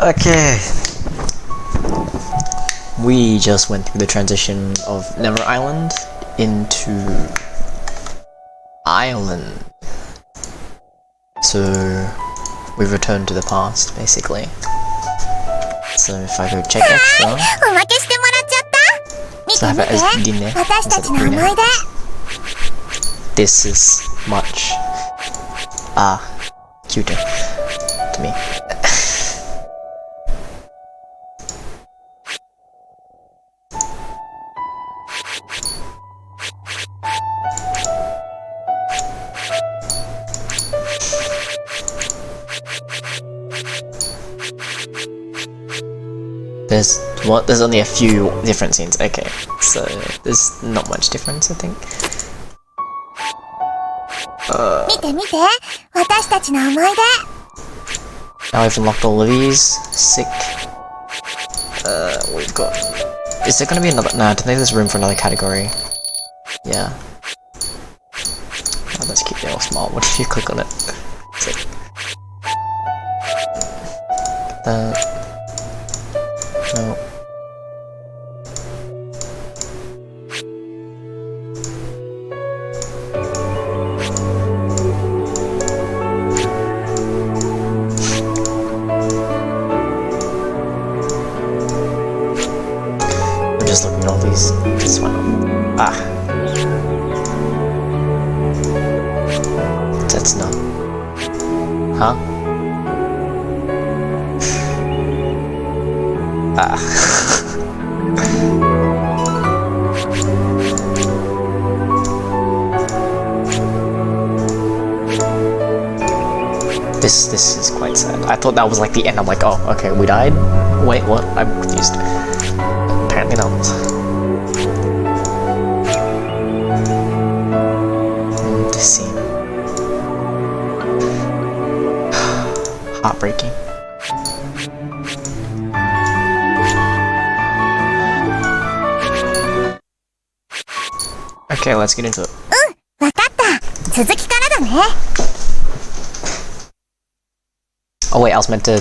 Okay. We just went through the transition of Never Island into Island. So we've returned to the past, basically. So if I go check extra, so I have it as dinner instead of dinner. This is much cuter to me. There's only a few different scenes. Okay, so there's not much difference, I think. Now we've unlocked all of these. Sick. We've got... Is there gonna be another... Nah, I don't think there's room for another category. Yeah. Oh, let's keep it all small. What if you click on it? Sick. No. I'm just looking at all these. This one. That's not. Huh? This is quite sad. I thought that was like the end. I'm like, oh, okay, we died? Wait, what? I'm confused. Apparently not. This scene. Heartbreaking. Okay, let's get into it. Oh wait, I was meant to...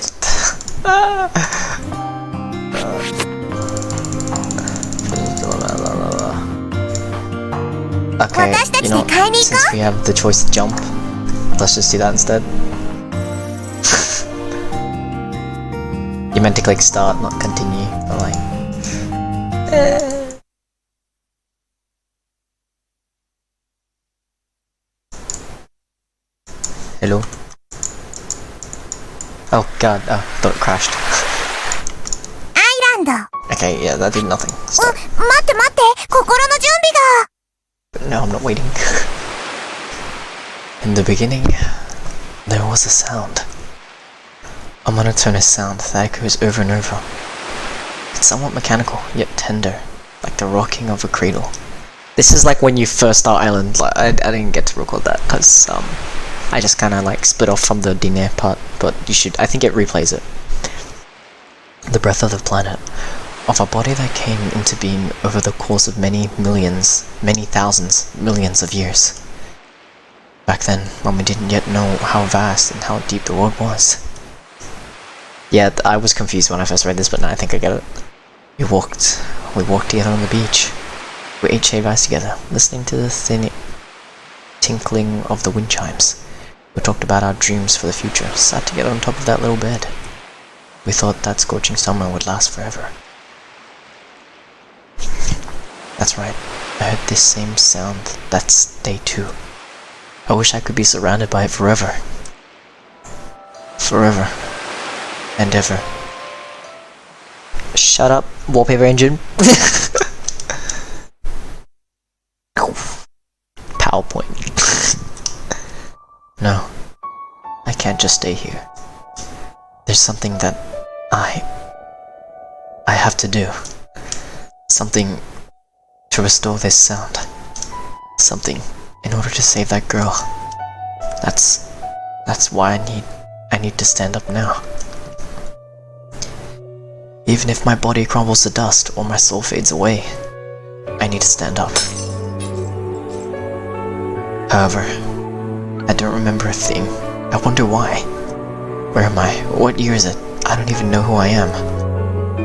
Okay, you know, since we have the choice to jump, let's just do that instead. You meant to click start, not continue, but like... Hello? Oh god, thought it crashed. Okay, yeah, that did nothing. Stop. No, I'm not waiting. In the beginning, there was a sound. A monotonous sound that echoes over and over. It's somewhat mechanical, yet tender, like the rocking of a cradle. This is like when you first start Island. Like, I didn't get to record that, because, I just kinda like split off from the dinner part, but you should, I think it replays it. The breath of the planet, of a body that came into being over the course of many millions, many thousands, millions of years. Back then, when we didn't yet know how vast and how deep the world was. Yeah, I was confused when I first read this, but now I think I get it. We walked together on the beach. We ate shaved ice together, listening to the thin tinkling of the wind chimes. We talked about our dreams for the future, sat together on top of that little bed. We thought that scorching summer would last forever. That's right, I heard this same sound. That's day 2. I wish I could be surrounded by it forever. Forever. And ever. Shut up, wallpaper engine. PowerPoint. No, I can't just stay here. There's something that I have to do. Something to restore this sound. Something in order to save that girl. That's why I need to stand up now. Even if my body crumbles to dust or my soul fades away, I need to stand up. However, I don't remember a thing. I wonder why. Where am I? What year is it? I don't even know who I am.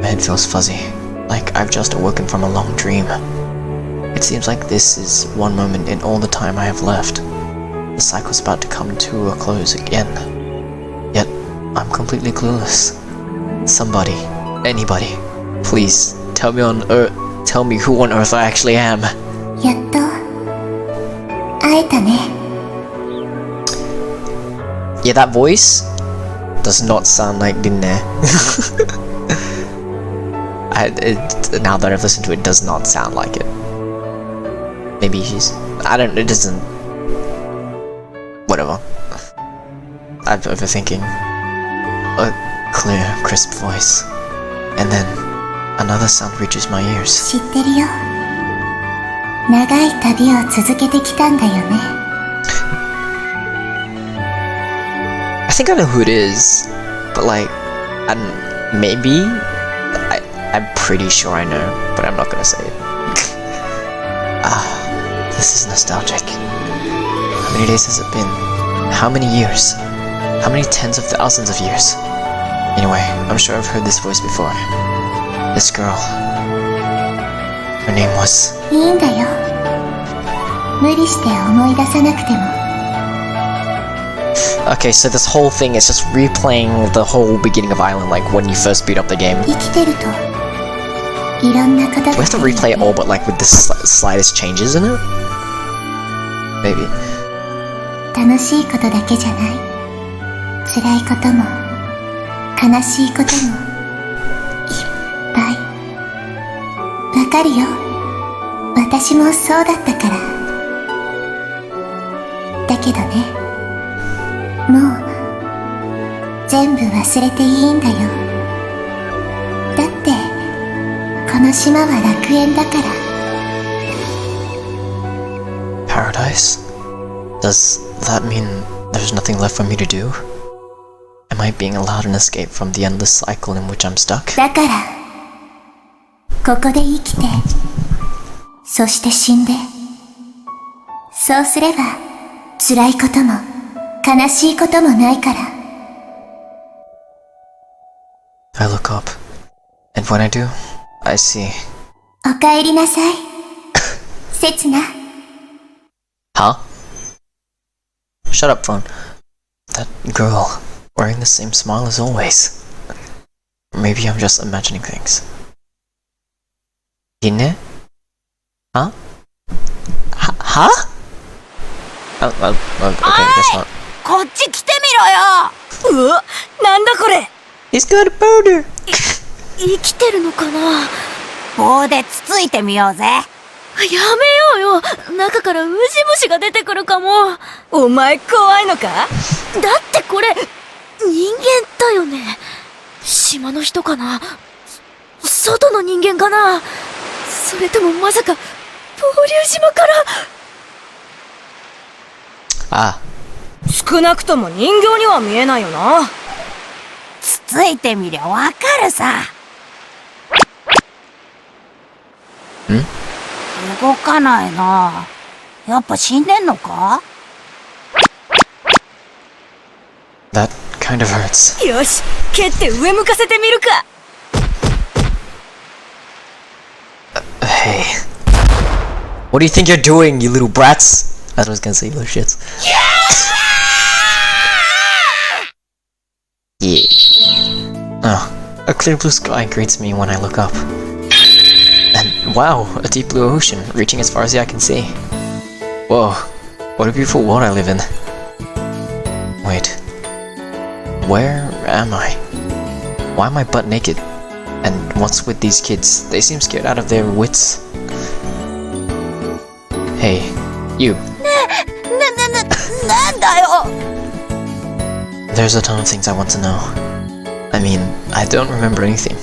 My head feels fuzzy, like I've just awoken from a long dream. It seems like this is one moment in all the time I have left. The cycle's about to come to a close again. Yet, I'm completely clueless. Somebody, anybody, please tell me who on earth I actually am. やっと会えたね。 Yeah, that voice does not sound like Dinne. Now that I've listened to it, it does not sound like it. Maybe it doesn't... Whatever. I'm overthinking. A clear, crisp voice. And then, another sound reaches my ears. 知ってるよ。長い旅を続けてきたんだよね。I think I know who it is, but like, maybe? I'm pretty sure I know, but I'm not gonna say it. This is nostalgic. How many days has it been? How many years? How many tens of thousands of years? Anyway, I'm sure I've heard this voice before. This girl. Her name was... いいんだよ。無理して思い出さなくても。Okay, so this whole thing is just replaying the whole beginning of Island, like when you first beat up the game. 生きてるといろんなことが Do we have to replay it all, but like with the slightest changes in it? Maybe. 楽しいことだけじゃない。辛いことも悲しいこともいっぱい。わかるよ。私もそうだったから。だけどね、もう全部忘れていいんだよ。だってこの島は楽園だから。 Paradise? Does that mean there's nothing left for me to do? Am I being allowed an escape from the endless cycle in which I'm stuck? だからここで生きて、そして死んで、そうすれば辛いことも悲しいこともないから。 I look up, and when I do, I see... おかえりなさい、せつな。 Huh? Shut up, phone. That girl, wearing the same smile as always. Maybe I'm just imagining things. Ine? Huh? Huh? Oh, okay, guess not. こっち来てみろよ。うわ、なんだこれ。 He's got a powder! 生きてるのかな。棒でつついてみようぜ。やめようよ。中からウジ虫が出てくるかも。お前怖いのか。だってこれ人間だよね。島の人かな。外の人間かな。それともまさか暴流島から。Ah. 少なくとも人形には見えないよな。つついてみりゃわかるさ。ん？動かないな。やっぱ死んでんのか？ That kind of hurts. よし、蹴って上向かせてみるか。 Hey. What do you think you're doing, you little brats? I was gonna say you little shits. Yeah. Oh, a clear blue sky greets me when I look up. And wow, a deep blue ocean, reaching as far as the eye can see. Whoa, what a beautiful world I live in. Wait, where am I? Why am I butt naked? And what's with these kids? They seem scared out of their wits. Hey, you. なんだよ。 There's a ton of things I want to know. I mean, I don't remember anything.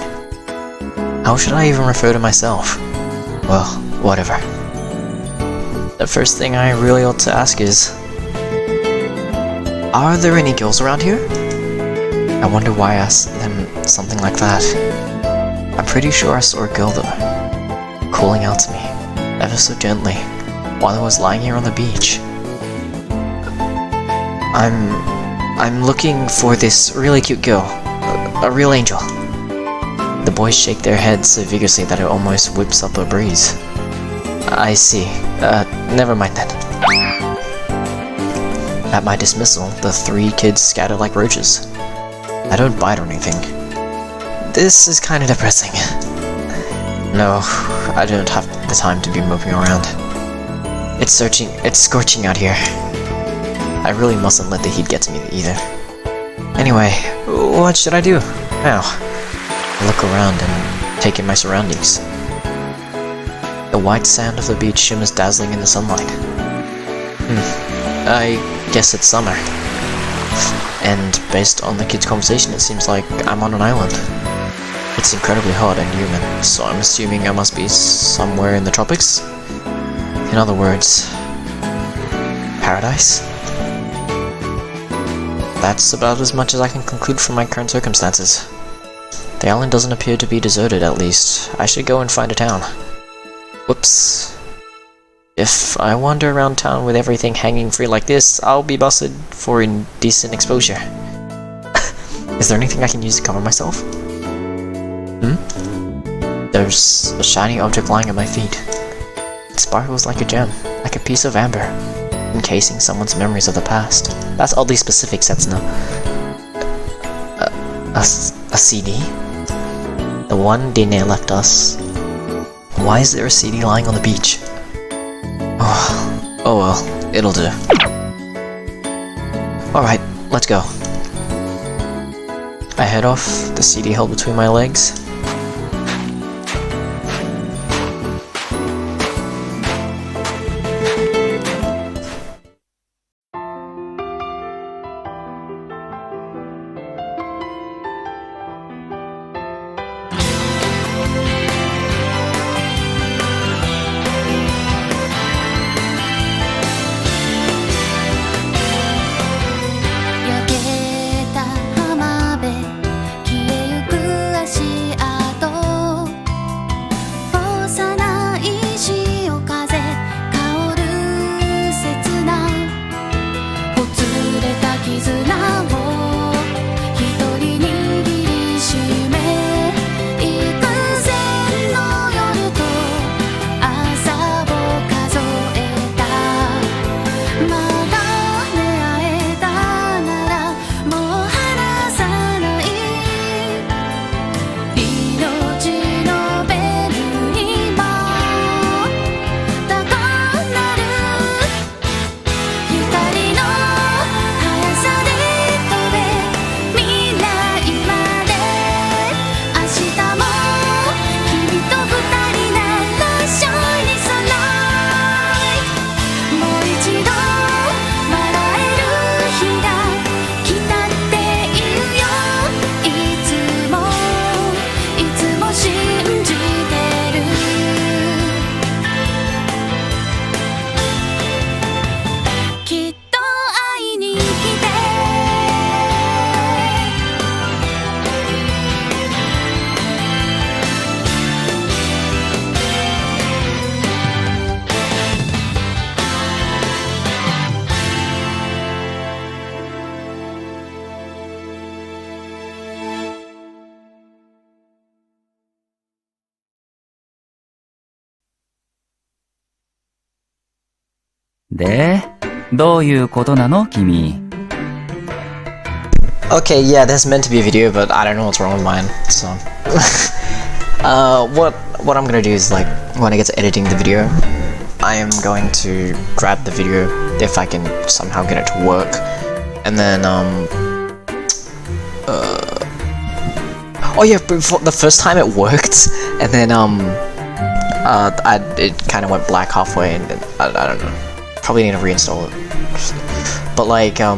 How should I even refer to myself? Well, whatever. The first thing I really ought to ask is... Are there any girls around here? I wonder why I asked them something like that. I'm pretty sure I saw a girl though, calling out to me, ever so gently, while I was lying here on the beach. I'm looking for this really cute girl. A real angel. The boys shake their heads so vigorously that it almost whips up a breeze. I see. Never mind then. At my dismissal, the 3 kids scatter like roaches. I don't bite or anything. This is kinda depressing. No, I don't have the time to be moping around. It's scorching out here. I really mustn't let the heat get to me either. Anyway, what should I do now? I look around and take in my surroundings. The white sand of the beach shimmers dazzling in the sunlight. I guess it's summer. And based on the kids' conversation, it seems like I'm on an island. It's incredibly hot and humid, so I'm assuming I must be somewhere in the tropics. In other words, paradise? That's about as much as I can conclude from my current circumstances. The island doesn't appear to be deserted, at least. I should go and find a town. Whoops. If I wander around town with everything hanging free like this, I'll be busted for indecent exposure. Is there anything I can use to cover myself? There's a shiny object lying at my feet. It sparkles like a gem, like a piece of amber, encasing someone's memories of the past. That's oddly specific, Setsuna. A CD? The one Dine left us. Why is there a CD lying on the beach? Oh well, it'll do. Alright, let's go. I head off, the CD held between my legs.で、どういうことなの君? Okay, yeah, there's meant to be a video, but I don't know what's wrong with mine, so... what I'm gonna do is, like, when I get to editing the video, I am going to grab the video, if I can somehow get it to work, and then, oh yeah, before, the first time it worked, and then, it kind of went black halfway, and I don't know. Probably need to reinstall it. But like, I'll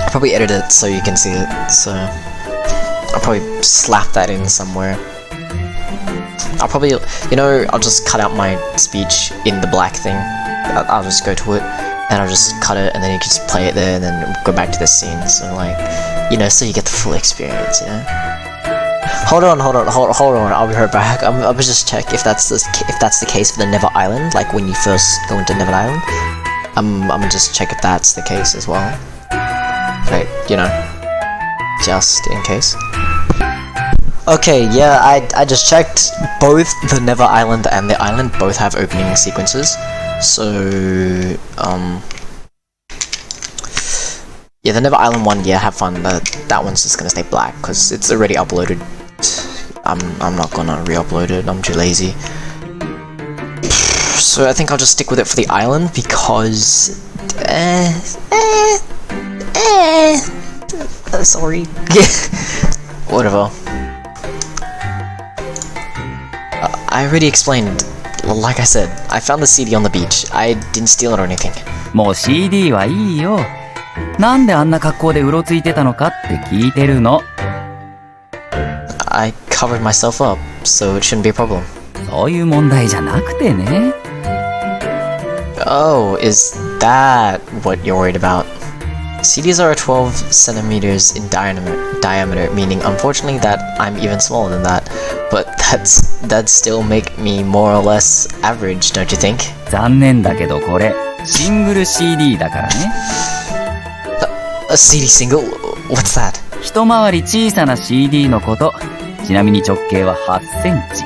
probably edit it so you can see it, so I'll probably slap that in somewhere. I'll probably, you know, I'll just cut out my speech in the black thing. I'll just go to it, and I'll just cut it, and then you can just play it there, and then go back to the scene, so like, you know, so you get the full experience, you know? Hold on, I'll be right back. I'll just check if that's the case for the Never Island, like when you first go into Never Island. I'm gonna just check if that's the case as well. Right, just in case. Okay, yeah, I just checked. Both the Never Island and the island both have opening sequences. So, yeah, the Never Island one, yeah, have fun. That one's just gonna stay black because it's already uploaded. I'm not gonna re-upload it. I'm too lazy. So I think I'll just stick with it for the island because, sorry. Whatever. I already explained. Like I said, I found the CD on the beach. I didn't steal it or anything. もう CD はいいよ。なんであんな格好でうろついてたのかって聞いてるの。I covered myself up, so it shouldn't be a problem. そういう問題じゃなくてね。Oh, is that what you're worried about? CDs are 12 centimeters in diameter, meaning unfortunately that I'm even smaller than that. But that'd still make me more or less average, don't you think? 残念だけどこれシングル CD だからね。A CD single? What's that? 一回り小さな CD のこと。ちなみに直径は8センチ。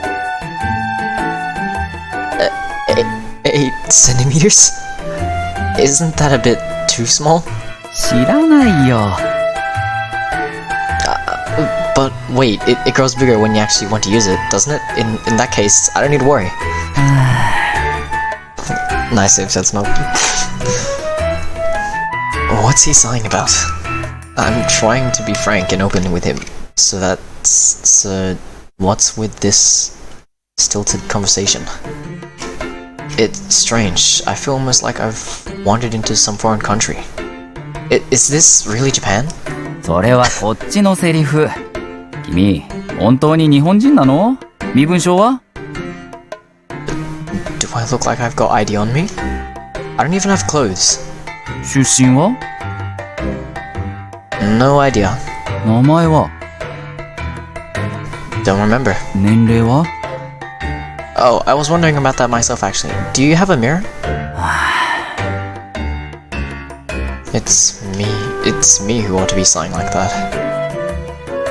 8 centimeters? Isn't that a bit too small? 知らないよ。But wait, it grows bigger when you actually want to use it, doesn't it? In that case, I don't need to worry. Nice if that's not. What's he sighing about? I'm trying to be frank and open with him, so that's what's with this stilted conversation? It's strange. I feel almost like I've wandered into some foreign country. Is this really Japan? それはこっちのセリフ。君、本当に日本人なの？身分証は？ Do I look like I've got ID on me? I don't even have clothes. 出身は？ No idea. 名前は？ Don't remember. 年齢は？ Oh, I was wondering about that myself actually. Do you have a mirror? It's me who ought to be sighing like that.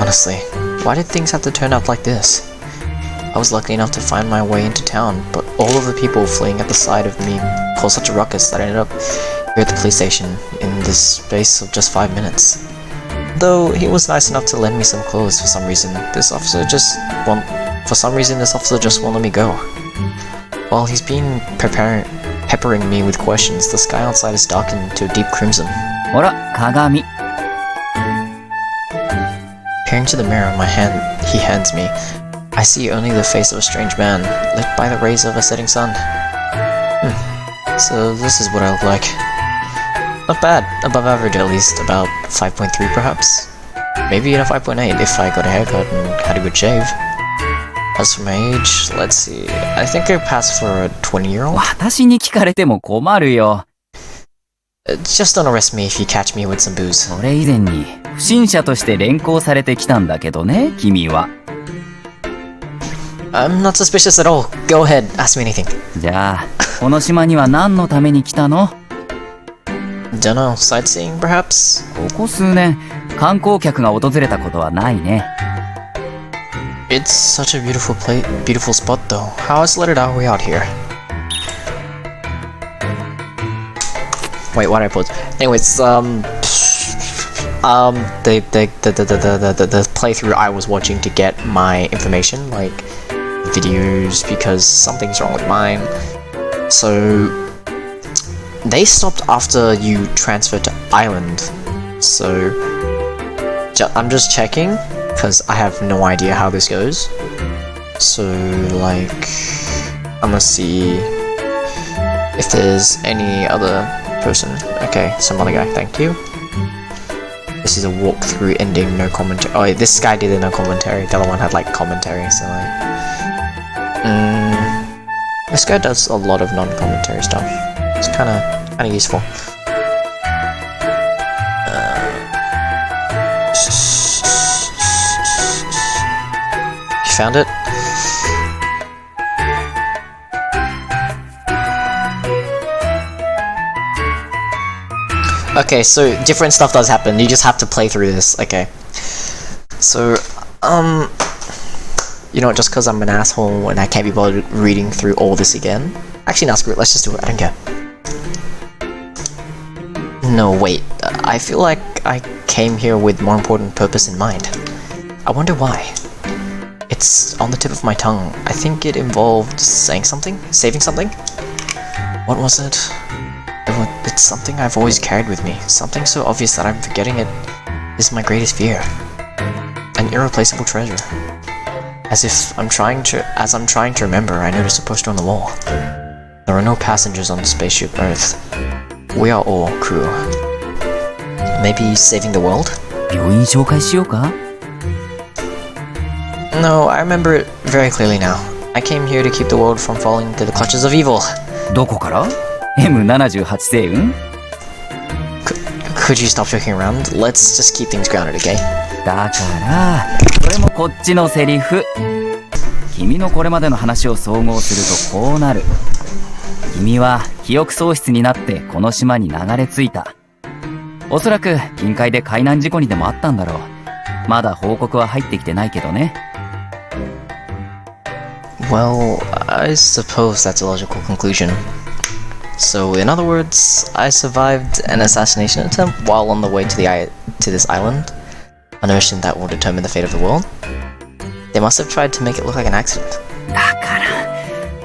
Honestly, why did things have to turn out like this? I was lucky enough to find my way into town, but all of the people fleeing at the sight of me caused such a ruckus that I ended up here at the police station in the space of just 5 minutes. Though he was nice enough to lend me some clothes for some reason, this officer just won't let me go. While he's been peppering me with questions, the sky outside is darkened to a deep crimson. ほら、鏡。Peering to the mirror he hands me, I see only the face of a strange man, lit by the rays of a setting sun. So this is what I look like. Not bad, above average at least, about 5.3 perhaps. Maybe even a 5.8 if I got a haircut and had a good shave. As for my age, let's see, I think I pass for a 20-year-old. 私に聞かれても困るよ。Just don't arrest me if you catch me with some booze. それ以前に不審者として連行されてきたんだけどね、君は。I'm not suspicious at all. Go ahead, ask me anything. じゃあ、この島には何のために来たの？ Don't know, sightseeing perhaps? ここ数年、観光客が訪れたことはないね。It's such a beautiful spot though. How isolated are we out here? Wait, why did I pause? Anyways, the playthrough I was watching to get my information, like videos, because something's wrong with mine. So they stopped after you transfer to island. So I'm just checking because I have no idea how this goes. So like I'm gonna see if there's any other person. Okay, some other guy, thank you. This is a walkthrough ending, no commentary. Oh, this guy did no commentary. The other one had like commentary, so like this guy does a lot of non-commentary stuff. It's kinda useful. You found it? Okay, so different stuff does happen. You just have to play through this. Okay. So, you know, just because I'm an asshole and I can't be bothered reading through all this again. Actually, no, screw it. Let's just do it. I don't care. No, wait. I feel like I came here with more important purpose in mind. I wonder why. It's on the tip of my tongue. I think it involved saying something? Saving something? What was it? It's something I've always carried with me. Something so obvious that I'm forgetting it is my greatest fear. An irreplaceable treasure. As I'm trying to remember, I noticed a poster on the wall. There are no passengers on spaceship Earth. We are all crew. Maybe saving the world? 病院紹介しようか No, I remember it very clearly now. I came here to keep the world from falling into the clutches of evil. どこから ?M78 星雲 Could you stop joking around? Let's just keep things grounded, okay? だからこれもこっちのセリフ君のこれまでの話を総合するとこうなる君は記憶喪失になってこの島に流れ着いたおそらく近海で海難事故にでもあったんだろうまだ報告は入ってきてないけどね Well, I suppose that's a logical conclusion. So, in other words, I survived an assassination attempt while on the way to this island, on a mission that will determine the fate of the world. They must have tried to make it look like an accident. だから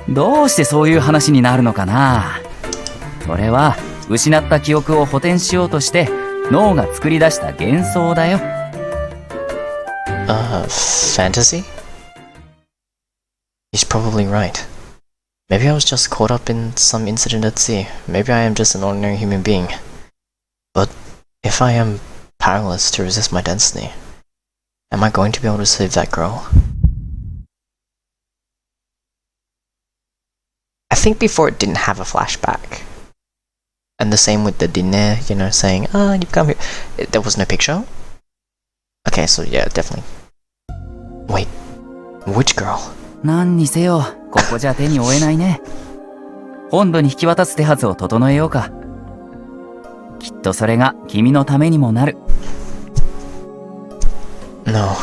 どうしてそういう話になるのかなそれは失った記憶を補填しようとして脳が作り出した幻想だよ Fantasy? He's probably right. Maybe I was just caught up in some incident at sea. Maybe I am just an ordinary human being. But if I am powerless to resist my destiny, am I going to be able to save that girl? I think before it didn't have a flashback. And the same with the dinner, you know, saying, you've come here. There was no picture? Okay, so yeah, definitely. Wait, which girl? 何にせよここじゃ手に負えないね本土に引き渡す手はずを整えようかきっとそれが君のためにもなる No.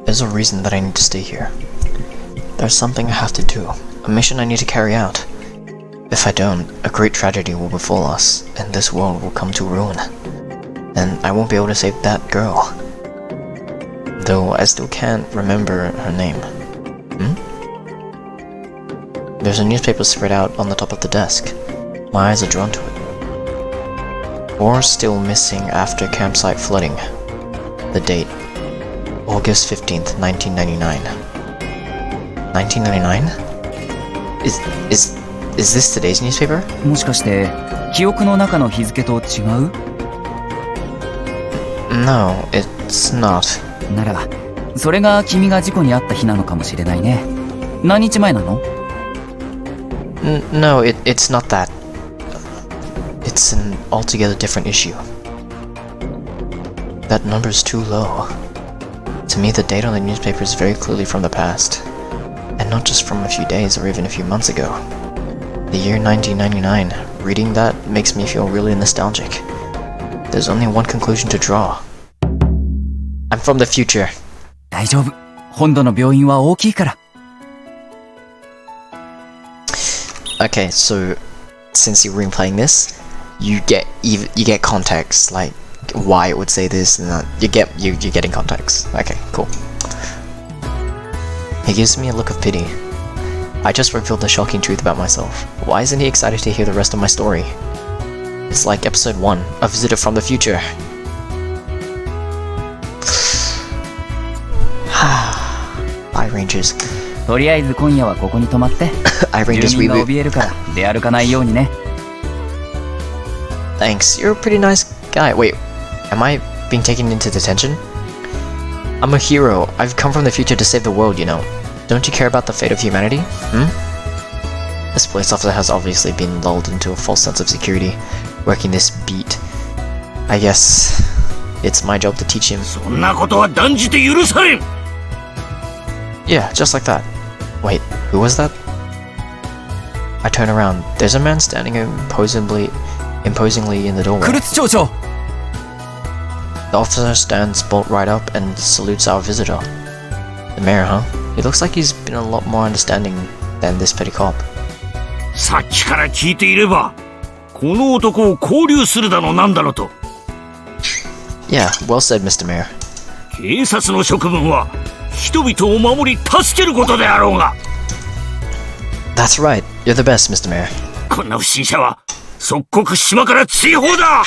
There's a reason that I need to stay here. There's something I have to do. A mission I need to carry out. If I don't, a great tragedy will befall us, and this world will come to ruin. And I won't be able to save that girl. Though I still can't remember her name. There's a newspaper spread out on the top of the desk. My eyes are drawn to it. 4 still missing after campsite flooding. The date, August 15th, 1999. 1999? Is this today's newspaper? もしかして記憶の中の日付と違う No, it's not. ならそれが君が事故に遭った日なのかもしれないね何日前なの No, it's not that. It's an altogether different issue. That number's too low. To me, the date on the newspaper is very clearly from the past. And not just from a few days or even a few months ago. The year 1999. Reading that makes me feel really nostalgic. There's only one conclusion to draw. I'm from the future. 大丈夫本土の病院は大きいから Okay, so since you're replaying this, you get context, like why it would say this and that. You're getting context. Okay, cool. He gives me a look of pity. I just revealed the shocking truth about myself. Why isn't he excited to hear the rest of my story? It's like episode 1, a visitor from the future. Eye Rangers. とりあえず今夜はここに泊まって Eye Rangers 住民が reboot. 怯えるから出歩かないようにね Thanks, you're a pretty nice guy. Wait, am I being taken into detention? I'm a hero. I've come from the future to save the world, you know. Don't you care about the fate of humanity? This police officer has obviously been lulled into a false sense of security, working this beat. I guess it's my job to teach him. そんなことは断じて許されん Yeah, just like that. Wait, who was that? I turn around. There's a man standing imposingly in the doorway. クルツ町長 The officer stands bolt right up and salutes our visitor. The mayor, huh? He looks like he's been a lot more understanding than this petty cop. さっきから聞いていれば、この男を拘留するだのなんだのと。Yeah, well said, Mr. Mayor. 警察の職分は人々を守り助けることであろうが。That's right. You're the best, Mr. Mayor. こんな不審者は即刻島から追放だ。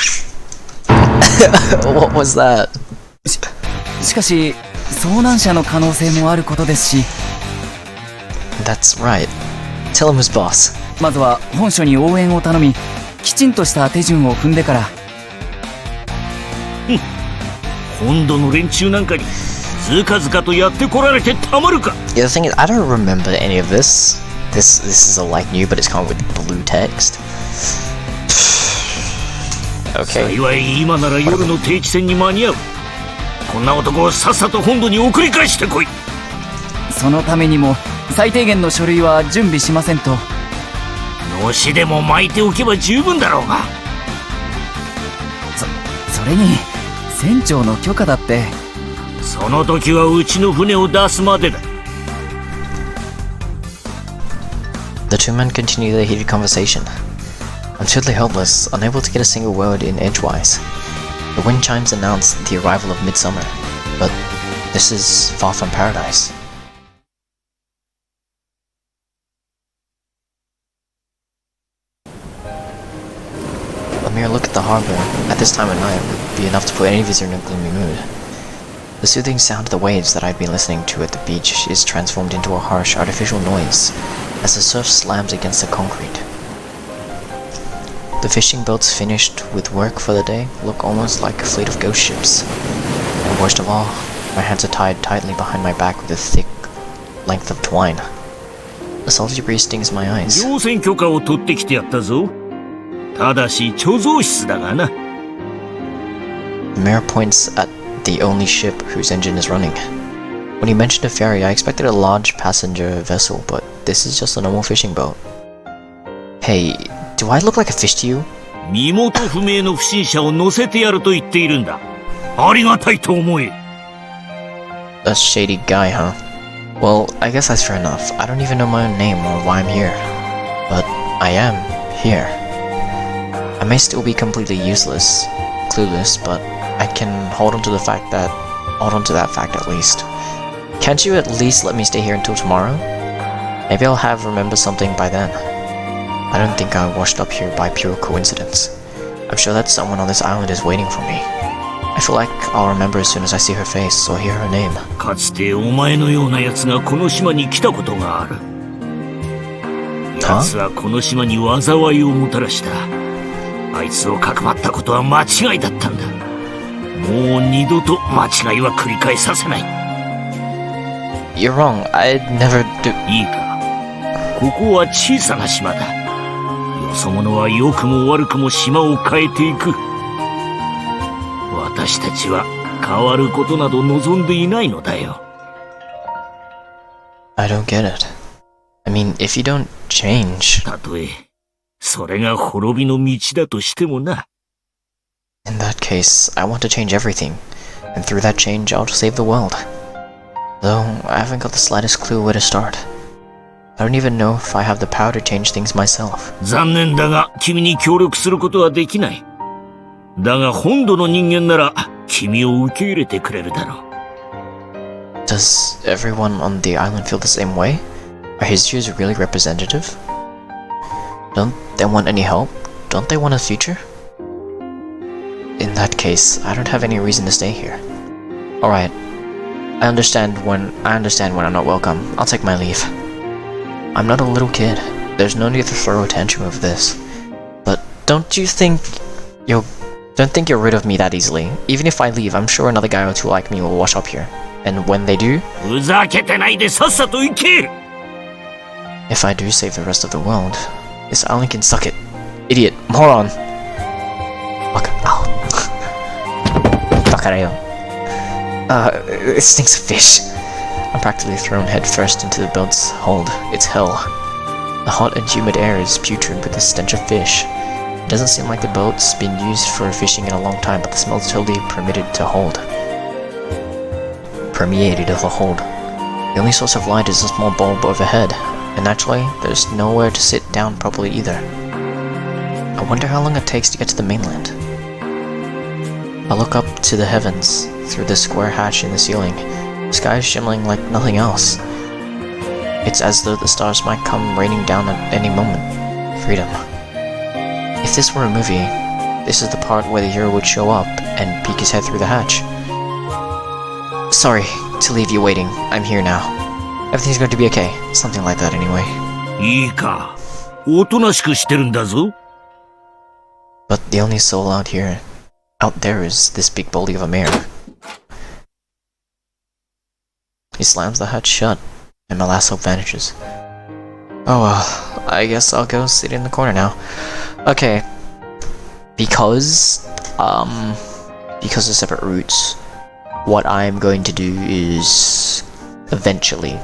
What was that? しかし遭難者の可能性もあることですし That's right. Tell him who's boss. まずは本署に応援を頼みきちんとした手順を踏んでから本土の連中なんかにずかずかとやってこられてたまるか。 Yeah, the thing is, I don't remember any of this. This is a like new, but it's kind of with blue text. Okay. 幸い今なら夜の定期船に間に合う。こんな男をさっさと本土に送り返してこい。そのためにも最低限の書類は準備しませんと。のしでも巻いておけば十分だろうが。それに船長の許可だって。その時はうちの船を出すまでだ。 The two men continue their heated conversation. I'm totally helpless, unable to get a single word in edgewise. The wind chimes announce the arrival of midsummer, but this is far from paradise. A mere look at the harbor at this time of night would be enough to put any visitor in a gloomy mood. The soothing sound of the waves that I've been listening to at the beach is transformed into a harsh, artificial noise as the surf slams against the concrete. The fishing boats finished with work for the day look almost like a fleet of ghost ships. And worst of all, my hands are tied tightly behind my back with a thick length of twine. A salty breeze stings my eyes. 乗船許可を取ってきてやったぞ。ただし貯蔵室だがな。 The mayor points at the only ship whose engine is running. When he mentioned a ferry, I expected a large passenger vessel, but this is just a normal fishing boat. Hey, do I look like a fish to you? 身元不明の不審者を乗せてやると言っているんだ。ありがたいと思え。A shady guy, huh? Well, I guess that's fair enough. I don't even know my own name or why I'm here. But I am here. I may still be completely useless, clueless, but I can hold on to that fact at least. Can't you at least let me stay here until tomorrow? Maybe I'll have remembered something by then. I don't think I washed up here by pure coincidence. I'm sure that someone on this island is waiting for me. I feel like I'll remember as soon as I see her face or hear her name. かつてお前のような奴がこの島に来たことがある。奴はこの島に災いをもたらした。あいつをかくまったことは間違いだったんだ。もう二度と間違いは繰り返させない。You're wrong. I'd never do... いいか。ここは小さな島だ。よそ者は良くも悪くも島を変えていく。私たちは変わることなど望んでいないのだよ。I don't get it. I mean, if you don't change... たとえ、それが滅びの道だとしてもな。In that case, I want to change everything. And through that change, I'll save the world. Though, I haven't got the slightest clue where to start. I don't even know if I have the power to change things myself. 残念だが、君に協力することはできない。だが本土の人間なら君を受け入れてくれるだろう。Does everyone on the island feel the same way? Are his views really representative? Don't they want any help? Don't they want a future? In that case, I don't have any reason to stay here. Alright. I understand when I'm not welcome. I'll take my leave. I'm not a little kid. There's no need to throw a tantrum over this. But don't think you're rid of me that easily. Even if I leave, I'm sure another guy or two like me will wash up here. And when they do, ふざけてないでさっさと行け。 if I do save the rest of the world, this island can suck it. Idiot. Moron. Fuck. Ow. Fuck it stinks of fish. I'm practically thrown headfirst into the boat's hold. It's hell. The hot and humid air is putrid with the stench of fish. It doesn't seem like the boat's been used for fishing in a long time, but the smell's totally permitted to hold. Permeated of a hold. The only source of light is a small bulb overhead, and naturally, there's nowhere to sit down properly either. I wonder how long it takes to get to the mainland. I look up to the heavens through the square hatch in the ceiling. The sky is shimmering like nothing else. It's as though the stars might come raining down at any moment. Freedom. If this were a movie, this is the part where the hero would show up and peek his head through the hatch. Sorry to leave you waiting. I'm here now. Everything's going to be okay. Something like that anyway. いいか。おとなしくしてるんだぞ。But the only soul out there is this big bully of a mayor. He slams the hatch shut, and my last hope vanishes. Oh well, I guess I'll go sit in the corner now. Okay. Because of separate routes, what I'm going to do is eventually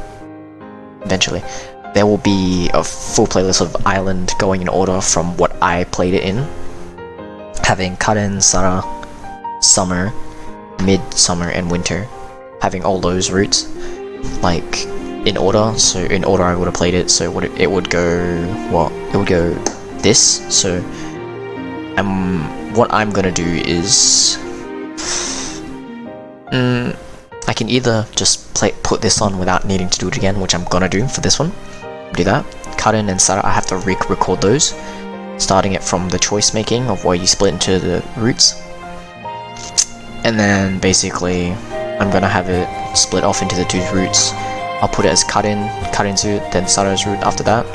there will be a full playlist of Island going in order from what I played it in, having Karen, Sarah, Summer, Midsummer, and Winter, having all those routes like in order. So in order I would have played it, so it would go this. So what I'm gonna do is I can either just put this on without needing to do it again, which I'm gonna do for this one. Do that. Karin and Sarah, I have to record those, starting it from the choice making of where you split into the routes, and then basically I'm gonna have it split off into the two routes. I'll put it as Karin's route, then Sarah's route after that,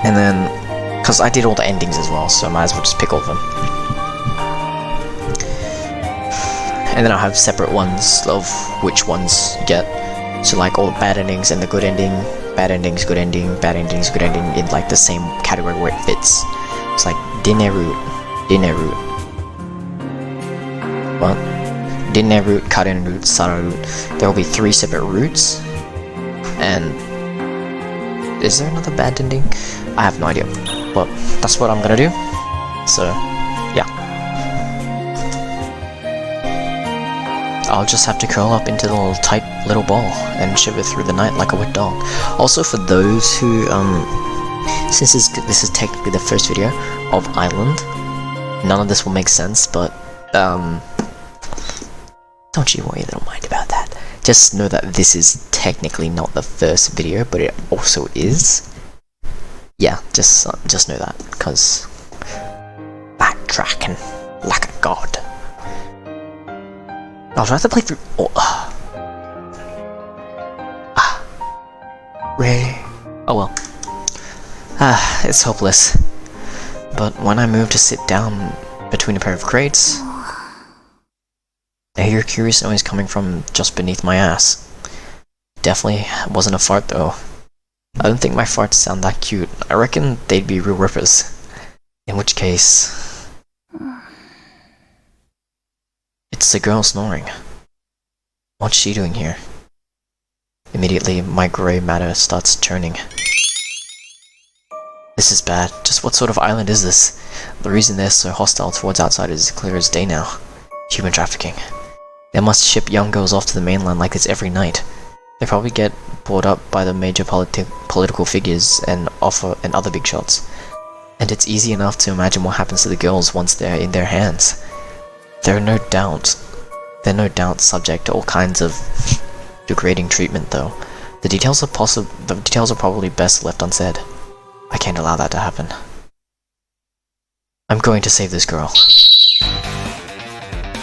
and then because I did all the endings as well, so I might as well just pick all of them. And then I'll have separate ones of which ones you get. So like all the bad endings and the good ending, bad endings, good ending, bad endings, good ending in like the same category where it fits. It's like Dinner route. What? Dinner route, Karen route, Sarah route. There will be 3 separate routes. And is there another bad ending? I have no idea. But that's what I'm gonna do. So yeah. I'll just have to curl up into the tight little ball and shiver through the night like a wet dog. Also, for those who, since this is technically the first video of Island, none of this will make sense, but, don't you worry, little mind about that. Just know that this is technically not the first video, but it also is. Yeah, just know that, because backtracking like a god. I'll try to play through. Really? Oh well. It's hopeless. But when I moved to sit down between a pair of crates, I hear a curious noise coming from just beneath my ass. Definitely wasn't a fart though. I don't think my farts sound that cute. I reckon they'd be real rippers. In which case... It's the girl snoring. What's she doing here? Immediately, my grey matter starts churning. This is bad. Just what sort of island is this? The reason they're so hostile towards outsiders is clear as day now. Human trafficking. They must ship young girls off to the mainland like this every night. They probably get brought up by the major political figures and other big shots. And it's easy enough to imagine what happens to the girls once they're in their hands. They're no doubt subject to all kinds of degrading treatment though. The details are probably best left unsaid. I can't allow that to happen. I'm going to save this girl.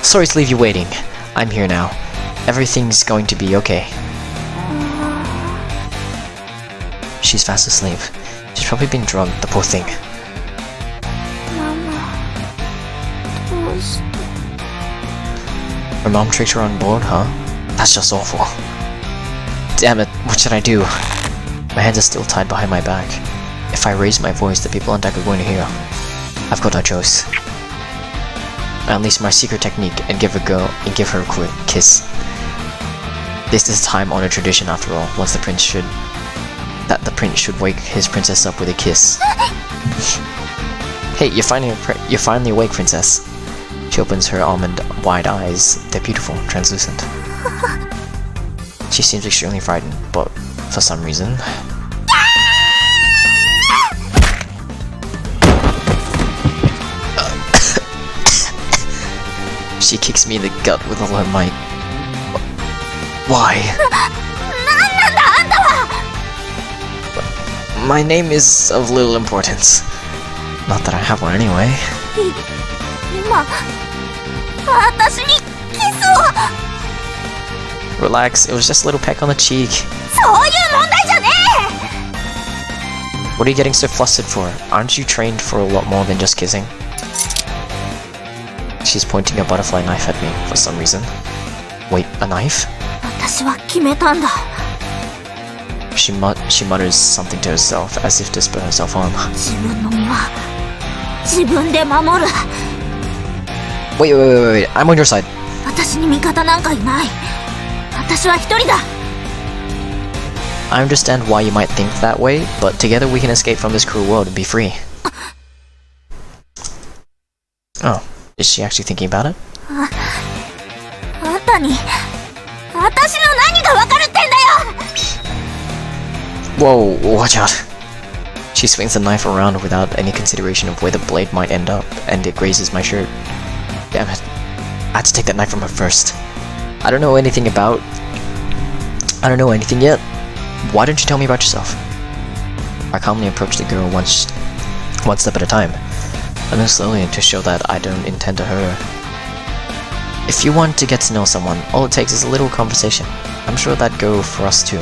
Sorry to leave you waiting. I'm here now. Everything's going to be okay. She's fast asleep. She's probably been drugged, the poor thing. Her mom tricked her on board, huh? That's just awful. Damn it, what should I do? My hands are still tied behind my back. If I raise my voice, the people on deck are going to hear. I've got no choice. I unleash my secret technique and give her a quick kiss. This is a time-honored tradition after all. Once the prince should wake his princess up with a kiss. Hey, you're finally awake, princess. She opens her almond wide eyes. They're beautiful, translucent. She seems extremely frightened, but for some reason... She kicks me in the gut with all her might. Why? My name is of little importance. Not that I have one anyway. 今、私にキスを。 Relax, it was just a little peck on the cheek. そういう問題じゃね What are you getting so flustered for? Aren't you trained for a lot more than just kissing? She's pointing a butterfly knife at me for some reason. Wait, a knife? 私は決めたんだ。She mutters something to herself as if to spur herself on. 自分の身は自分で守る。 Wait, I'm on your side. 私に味方なんかいない。私は一人だ。 I understand why you might think that way, but together we can escape from this cruel world and be free. Oh, is she actually thinking about it? あんたに私の何がわかるってんだよ。 Whoa, watch out. She swings the knife around without any consideration of where the blade might end up, and it grazes my shirt. Damn it. I had to take that knife from her first. I don't know anything yet. Why don't you tell me about yourself? I calmly approach the girl one step at a time. I move slowly to show that I don't intend to hurt her. If you want to get to know someone, all it takes is a little conversation. I'm sure that'd go for us too.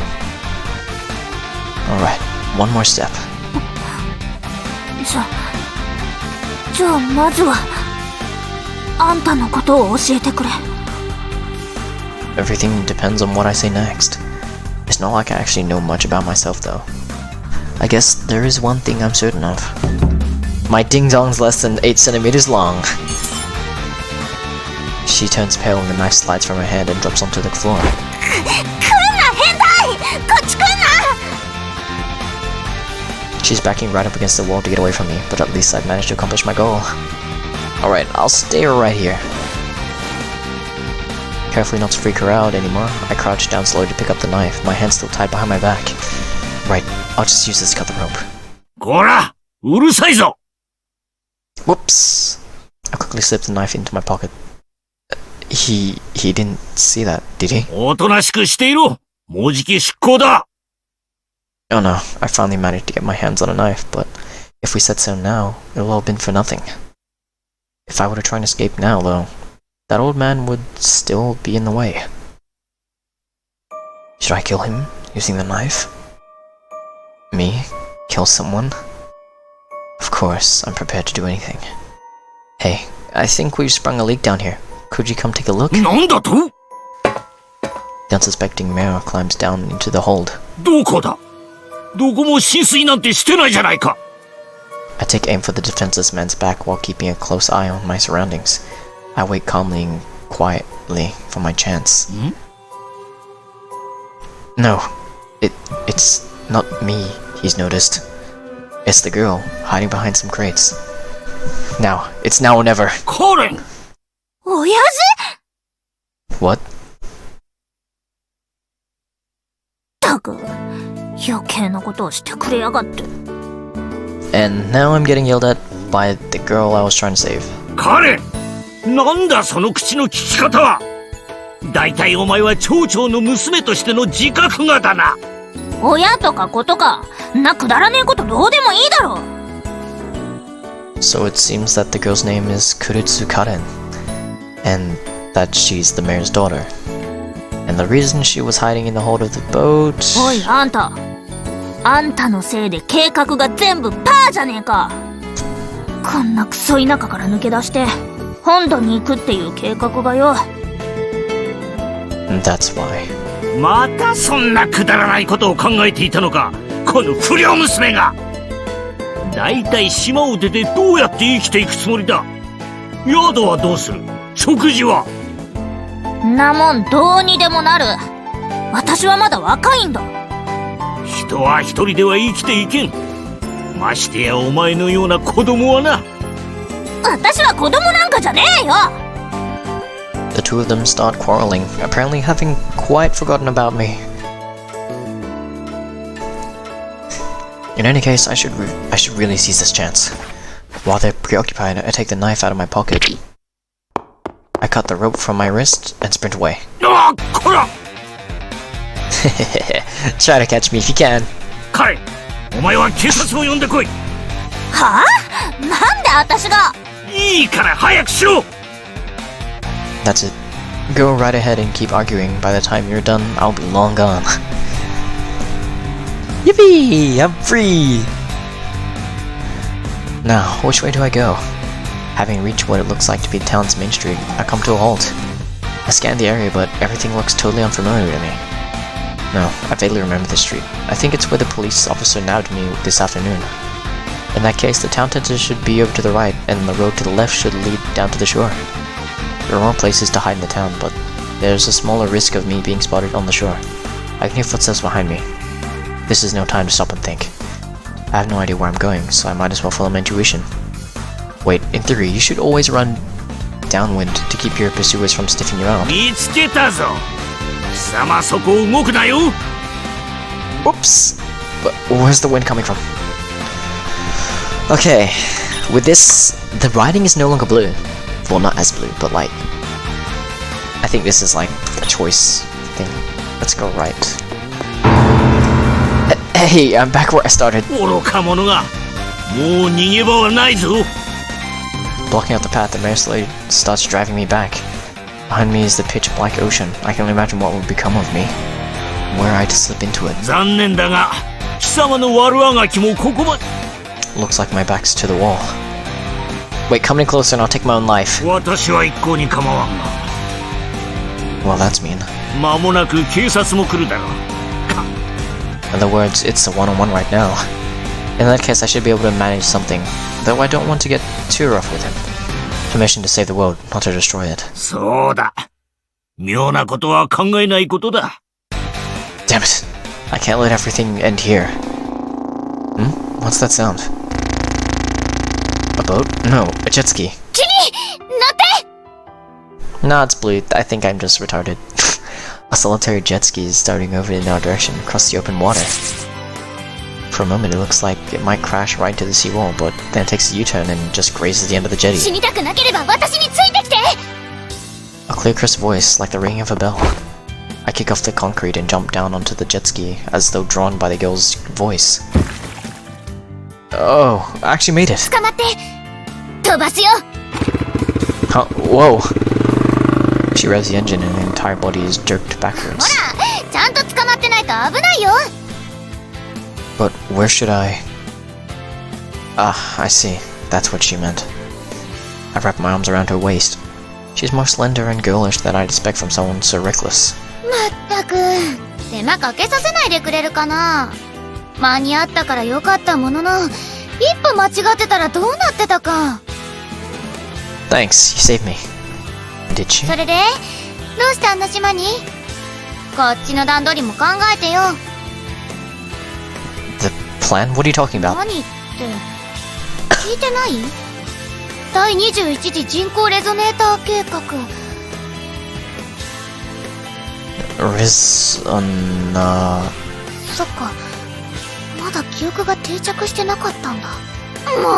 Alright, one more step. じゃあまずはあんたのことを教えてくれ。 Everything depends on what I say next. It's not like I actually know much about myself though. I guess there is one thing I'm certain of. My ding-dong's less than 8 centimeters long. She turns pale and the knife slides from her hand and drops onto the floor. 来んな変態。こっち来んな。 She's backing right up against the wall to get away from me, but at least I've managed to accomplish my goal. Alright, I'll stay right here. Carefully not to freak her out anymore, I crouch down slowly to pick up the knife, my hand still tied behind my back. Right, I'll just use this to cut the rope. こら、うるさいぞ。 Whoops! I quickly slipped the knife into my pocket. He didn't see that, did he? おとなしくしていろ。もうじき出航だ。 Oh no, I finally managed to get my hands on a knife, but if we said so now, it'll all have been for nothing. If I were to try and escape now, though, that old man would still be in the way. Should I kill him using the knife? Me? Kill someone? Of course, I'm prepared to do anything. Hey, I think we've sprung a leak down here. Could you come take a look? なんだと？ The unsuspecting Mare climbs down into the hold. どこだ？どこも浸水なんてしてないじゃないか。 I take aim for the defenseless man's back while keeping a close eye on my surroundings. I wait calmly and quietly for my chance. No, it's not me he's noticed. It's the girl, hiding behind some crates. Now, it's now or never. カレン！親父？ What? ったく余計なことをしてくれやがって。 And now I'm getting yelled at by the girl I was trying to save. カレン！なんだその口の利き方は。だいたいお前は町長の娘としての自覚がだな。親とか子とかなくだらねえことどうでもいいだろ。 So it seems that the girl's name is Kuritsu Karen, and that she's the mayor's daughter. And the reason she was hiding in the hold of the boat... おいあんた、あんたのせいで計画が全部パーじゃねえか。こんなクソ田舎から抜け出して本土に行くっていう計画がよ。 That's why. またそんなくだらないことを考えていたのか、この不良娘が。だいたい島を出てどうやって生きていくつもりだ。宿はどうする？食事は？なもんどうにでもなる。私はまだ若いんだ。人は一人では生きていけん。ましてやお前のような子供はな。私は子供なんかじゃねえよ。 The two of them start quarreling, apparently having quite forgotten about me. In any case, I should really seize this chance. While they're preoccupied, I take the knife out of my pocket. I cut the rope from my wrist and sprint away. ああ、こら Try to catch me if you can. 彼、お前は警察を呼んでこい。はあ？なんで私が？いいから早くしろ。 That's it. Go right ahead and keep arguing. By the time you're done, I'll be long gone. Yippee! I'm free! Now, which way do I go? Having reached what it looks like to be the town's main street, I come to a halt. I scan the area, but everything looks totally unfamiliar to me. No, I vaguely remember this street. I think it's where the police officer nabbed me this afternoon. In that case, the town center should be over to the right, and the road to the left should lead down to the shore. There are more places to hide in the town, but there's a smaller risk of me being spotted on the shore. I can hear footsteps behind me. This is no time to stop and think. I have no idea where I'm going, so I might as well follow my intuition. Wait, in theory, you should always run downwind to keep your pursuers from sniffing you out. 見つけたぞ。貴様そこを動くなよ。 Whoops! But where's the wind coming from? Okay, with this, the writing is no longer blue. Well, not as blue, but like... I think this is like a choice thing. Let's go right. Hey, I'm back where I started. 愚か者が。もう逃げ場はないぞ。 Blocking out the path, the mercilessly starts driving me back. Behind me is the pitch black ocean. I can only imagine what would become of me. Were I to slip into it. 残念だが、貴様の悪あがきもここまで。 Looks like my back's to the wall. Wait, come any closer and I'll take my own life. 私は一向に構わんが。 Well, that's mean. 間もなく警察も来るだろう。 In other words, it's a one-on-one right now. In that case, I should be able to manage something, though I don't want to get too rough with him. Permission to save the world, not to destroy it. そうだ。妙なことは考えないことだ。 Damn it! I can't let everything end here. What's that sound? A boat? No, a jet ski. 君、乗って！ Nah, it's blue. I think I'm just retarded. A solitary jet ski is starting over in our direction across the open water. For a moment, it looks like it might crash right into the seawall, but then it takes a U-turn and just grazes the end of the jetty. 死にたくなければ私についてきて！ A clear, crisp voice, like the ringing of a bell. I kick off the concrete and jump down onto the jet ski, as though drawn by the girl's voice. Oh, I actually made it. 捕まって！飛ばすよ！ Huh, whoa. She revs the engine and the entire body is jerked ほ backwards. ら、ちゃんと捕まってないと危ないよ！ But where should I... Ah, I see. That's what she meant. I wrap my arms around her waist. She's more slender and girlish than I'd expect from someone so reckless. まったく、手間かけさせないでくれるかな。間に合ったからよかったものの、一歩間違ってたらどうなってたか。 Thanks, you saved me. Did she? それで、どうしてあんな島に？こっちの段取りも考えてよ。 The plan? What are you talking about? 何って、聞いてない？第21次人工レゾネーター計画。そっか、まだ記憶が定着してなかったんだ。もう、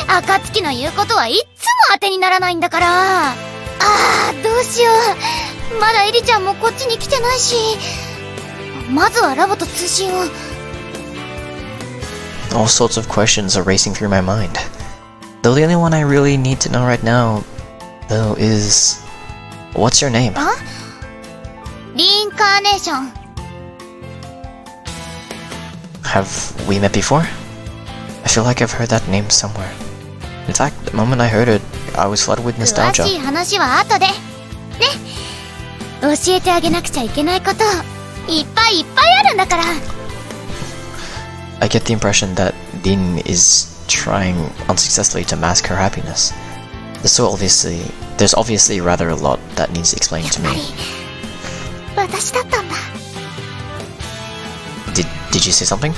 暁の言うことはいっつも当てにならないんだから。どうしよう。まだエリちゃんもこっちに来てないし。まずはラボと通信を。 All sorts of questions are racing through my mind. Though the only one I really need to know right now, though, is... What's your name? リンカーネーション。 Have we met before? I feel like I've heard that name somewhere. In fact, the moment I heard it, I was flooded with 詳 nostalgia. しい話は後で。ね。教えてあげなくちゃいけないこと、いっぱいいっぱいあるんだから。 I get the impression that Din is trying unsuccessfully to mask her happiness. There's obviously rather a lot that needs explaining to やっ me. ぱり、私だったんだ。Did you say something?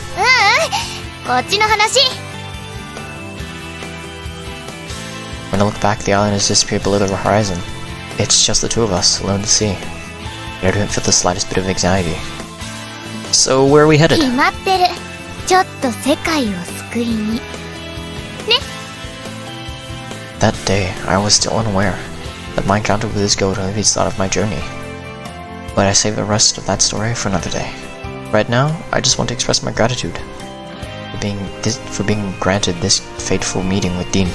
こっちの話。When I look back, the island has disappeared below the horizon. It's just the two of us, alone at sea. And I don't feel the slightest bit of anxiety. So, where are we headed? 決まってる。ちょっと世界を救いに。 That day, I was still unaware that my encounter with this goat only be the start of my journey. But I save the rest of that story for another day. Right now, I just want to express my gratitude for being granted this fateful meeting with Dean.